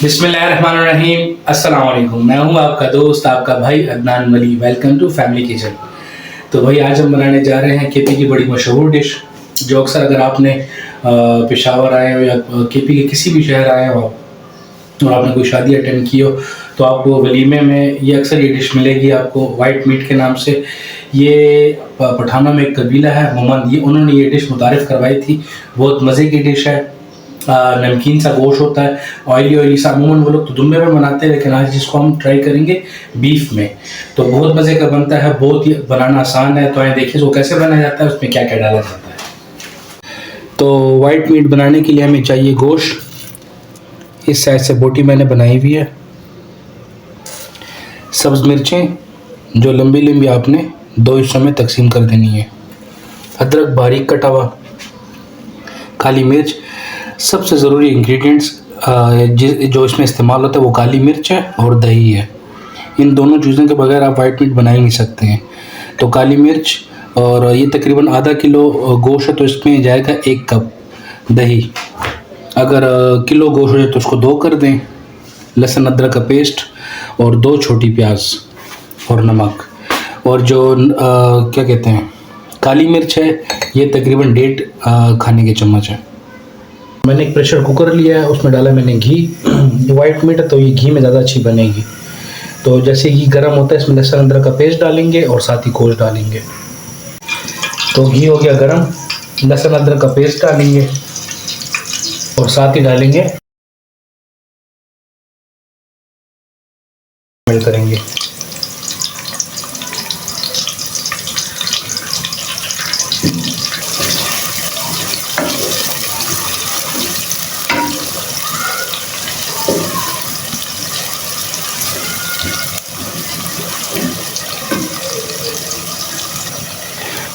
बिस्मिल्लाहिर्रहमानिर्रहीम। अस्सलाम वालेकुम। मैं हूं आपका दोस्त, आपका भाई Adnan Wali. Welcome to family kitchen. तो भाई आज हम बनाने जा रहे हैं केपी की बड़ी मशहूर डिश, जो अक्सर अगर आपने पेशावर आए हो या केपी के किसी भी शहर आए हो और आपने कोई शादी अटेंड की हो तो आपको वलीमे में ये अक्सर ये डिश मिलेगी आपको, वाइट मीट के नाम से। ये पठानों में एक कबीला है मोमन, ये उन्होंने ये डिश मुतारिफ़ करवाई थी। बहुत मज़े की डिश है। नमकीन सा गोश्त होता है, ऑयली ऑयली सा। अमूमन वो लोग तो दुम्बे में बनाते हैं, लेकिन आज जिसको हम ट्राई करेंगे बीफ में, तो बहुत मज़े का बनता है। बहुत ही बनाना आसान है। तो आए देखिए वो कैसे बनाया जाता है, उसमें क्या क्या डाला जाता है। तो वाइट मीट बनाने के लिए हमें चाहिए गोश्त। इस साइज से बोटी मैंने बनाई हुई है। सब्ज़ मिर्चें जो लंबी लंबी आपने 2 हिस्सों में तकसीम कर देनी है। अदरक बारीक कटा हुआ, काली मिर्च। सबसे ज़रूरी इंग्रेडिएंट्स जो इसमें इस्तेमाल होता है वो काली मिर्च है और दही है। इन दोनों चीज़ों के बगैर आप वाइट मीट बना ही नहीं सकते हैं। तो काली मिर्च, और ये तकरीबन आधा किलो गोश्त है तो इसमें जाएगा 1 कप दही। अगर किलो गोश्त है तो उसको 2 कर दें। लहसुन अदरक का पेस्ट और 2 छोटी प्याज और नमक। और जो क्या कहते हैं काली मिर्च है, ये तकरीबन 1.5 खाने के चम्मच है। मैंने एक प्रेशर कुकर लिया है, उसमें डाला मैंने घी। वाइट मीट है तो ये घी में ज़्यादा अच्छी बनेगी। तो जैसे घी गर्म होता है, इसमें लहसुन अदरक का पेस्ट डालेंगे और साथ ही गोश्त डालेंगे। तो घी हो गया गर्म, लहसुन अदरक का पेस्ट डालेंगे और साथ ही डालेंगे मिल करेंगे।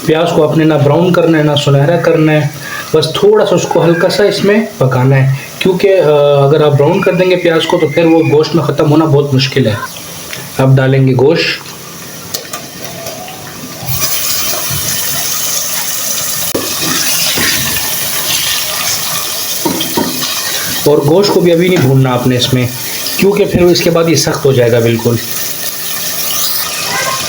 प्याज को अपने ना ब्राउन करना है ना सुनहरा करना है, बस थोड़ा सा उसको हल्का सा इसमें पकाना है। क्योंकि अगर आप ब्राउन कर देंगे प्याज को तो फिर वो गोश्त में ख़त्म होना बहुत मुश्किल है। अब डालेंगे गोश्त। और गोश्त को भी अभी नहीं भूनना आपने इसमें, क्योंकि फिर इसके बाद ये सख्त हो जाएगा बिल्कुल।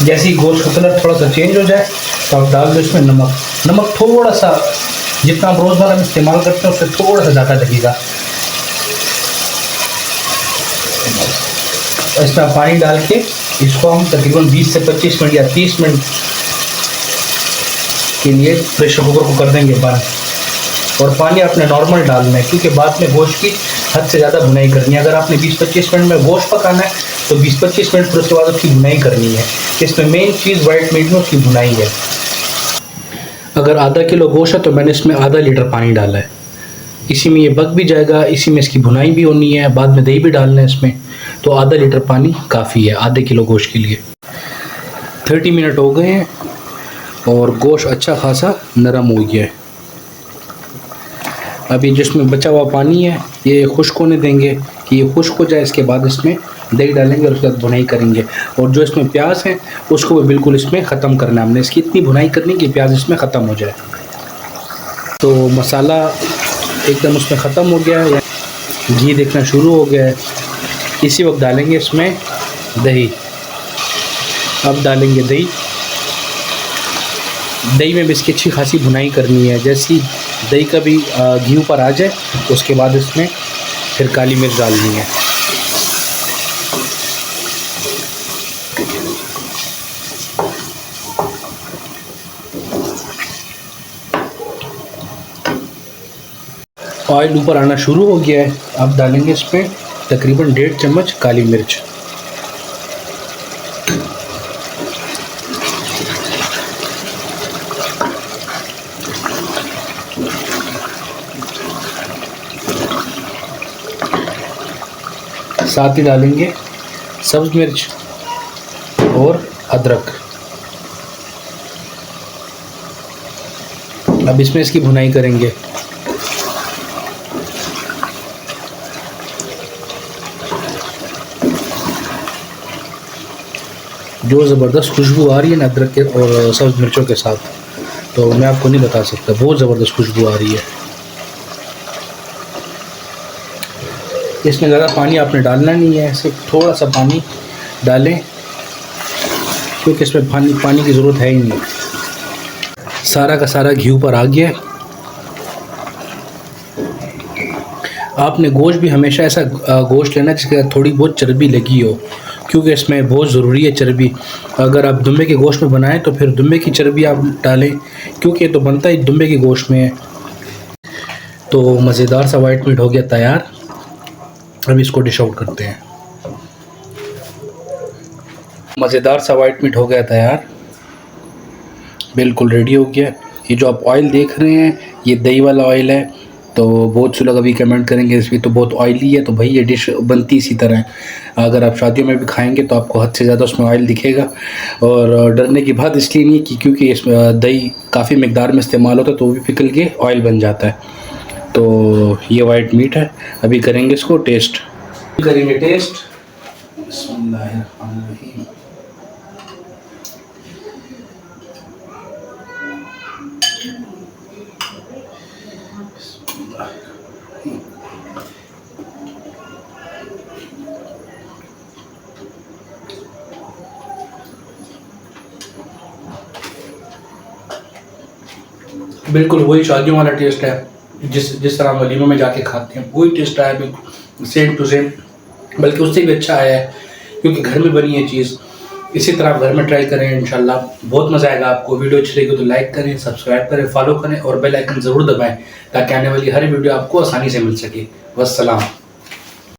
जैसे ही गोश्त का कलर थोड़ा सा चेंज हो जाए तो आप डाल दो इसमें नमक। नमक थोड़ा सा, जितना आप रोज़मर्रा में इस्तेमाल करते हैं उससे थोड़ा सा ज़्यादा लगेगा। इसमें पानी डाल के इसको हम तकरीबन 20 से 25 मिनट या 30 मिनट के लिए प्रेशर कुकर को कर देंगे बंद। और पानी आपने नॉर्मल डालना है, क्योंकि बाद में गोश्त की हद से ज़्यादा भुनाई करनी है। अगर आपने 20-25 मिनट में गोश्त पकाना है तो 20-25 मिनट फिर उसके बाद उसकी भुनाई करनी है। इसमें मेन चीज़ वाइट मीट में उसकी भुनाई है। अगर आधा किलो गोश्त है तो मैंने इसमें आधा लीटर पानी डाला है। इसी में ये पक भी जाएगा, इसी में इसकी भुनाई भी होनी है, बाद में दही भी डालना है इसमें। तो आधा लीटर पानी काफ़ी है आधे किलो गोश्त के लिए। 30 मिनट हो गए हैं और गोश्त अच्छा खासा नरम हो गया है। अभी जिसमें बचा हुआ पानी है ये खुश्क होने देंगे कि ये खुश्क हो जाए। इसके बाद इसमें दही डालेंगे और उसके बाद भुनाई करेंगे। और जो इसमें प्याज है उसको भी बिल्कुल इसमें ख़त्म करना है। हमने इसकी इतनी भुनाई करनी कि प्याज इसमें ख़त्म हो जाए। तो मसाला एकदम उसमें ख़त्म हो गया है, घी देखना शुरू हो गया है। इसी वक्त डालेंगे इसमें दही। अब डालेंगे दही। दही में भी इसकी अच्छी खासी भुनाई करनी है। जैसी दही का भी घी ऊपर आ जाए उसके बाद इसमें फिर काली मिर्च डालनी है। ऑयल ऊपर आना शुरू हो गया है। अब डालेंगे इसमें तकरीबन 1.5 चम्मच काली मिर्च। साथ ही डालेंगे सब्ज़ मिर्च और अदरक। अब इसमें इसकी भुनाई करेंगे। जो ज़बरदस्त खुशबू आ रही है ना अदरक के और सब्ज़ मिर्चों के साथ, तो मैं आपको नहीं बता सकता, बहुत ज़बरदस्त खुशबू आ रही है। इसमें ज़्यादा पानी आपने डालना नहीं है, सिर्फ थोड़ा सा पानी डालें क्योंकि इसमें पानी की ज़रूरत है ही नहीं। सारा का सारा घी ऊपर आ गया है। आपने गोश्त भी हमेशा ऐसा गोश्त लेना जिसके साथ थोड़ी बहुत चर्बी लगी हो, क्योंकि इसमें बहुत ज़रूरी है चर्बी। अगर आप दुम्बे के गोश्त में बनाएं तो फिर दुम्बे की चर्बी आप डालें, क्योंकि ये तो बनता ही दुम्बे के गोश्त में है। तो मज़ेदार सा वाइट मीट हो गया तैयार। अब इसको डिश आउट करते हैं। मज़ेदार सा वाइट मीट हो गया तैयार, बिल्कुल रेडी हो गया। ये जो आप ऑयल देख रहे हैं ये दही वाला ऑयल है। तो बहुत से लोग अभी कमेंट करेंगे इसमें तो बहुत ऑयली है, तो भाई ये डिश बनती इसी तरह है। अगर आप शादियों में भी खाएंगे तो आपको हद से ज़्यादा उसमें ऑयल दिखेगा। और डरने की बात इसलिए नहीं कि क्योंकि इसमें दही काफ़ी मिकदार में इस्तेमाल होता है तो वो भी पिघल के ऑयल बन जाता है। तो ये वाइट मीट है, अभी करेंगे इसको टेस्ट। करेंगे टेस्ट। बिस्मिल्लाहिर्रहमानिर्रहीम। बिल्कुल वही शादियों वाला टेस्ट है, जिस तरह वलीमों में जाके खाते हैं वही टेस्ट आया, बिल्कुल सेम टू सेम, बल्कि उससे भी अच्छा आया है क्योंकि घर में बनी है चीज़। इसी तरह आप घर में ट्राई करें, इंशाल्लाह बहुत मज़ा आएगा आपको। वीडियो अच्छी लगी तो लाइक करें, सब्सक्राइब करें, फॉलो करें और बेल आइकन ज़रूर दबाएं ताकि आने वाली हर वीडियो आपको आसानी से मिल सके। वस्सलाम।